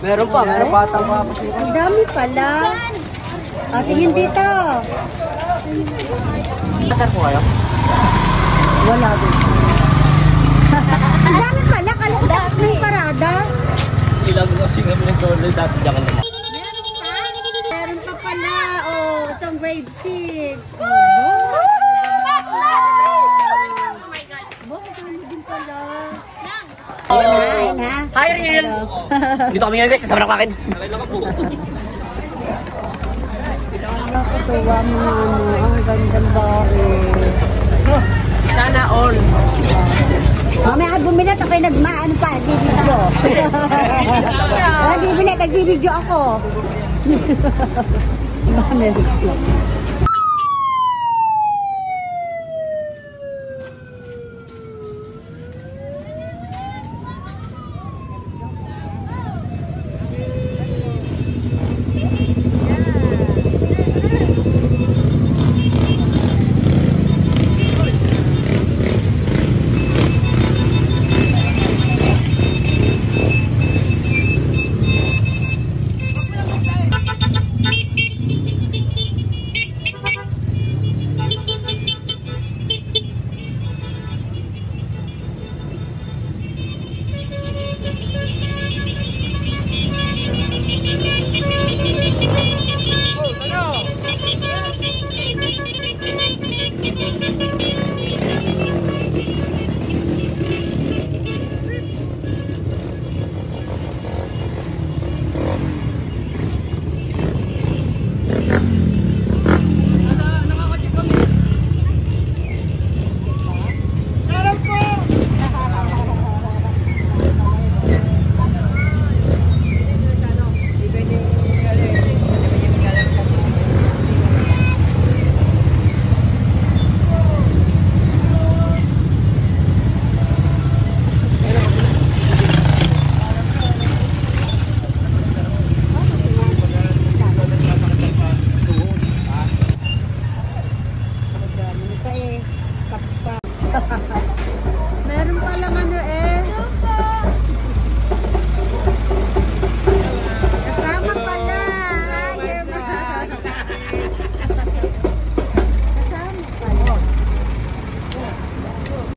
Meron pa atang mga pasira. Ang dami pala. Tingin dito. Tatar po kayo? Wala din. Ang dami pala. Kala ko tapos na yung parada. Ilang kasi kami nag-order dati dyan ka naman. Meron pa? Meron pa pala. Oh, itong grade 6. Oh, my God. Bakit ano din pala? Ayun ha. Hi, Riel! Dito kami ngayon guys, kasama na kakin. Nakakatuwa mo na ang gandang bahay. Sana all. Mamaya ka bumili, tapos nagmaano pa, nagbibidyo. Bibili, nagbibidyo ako.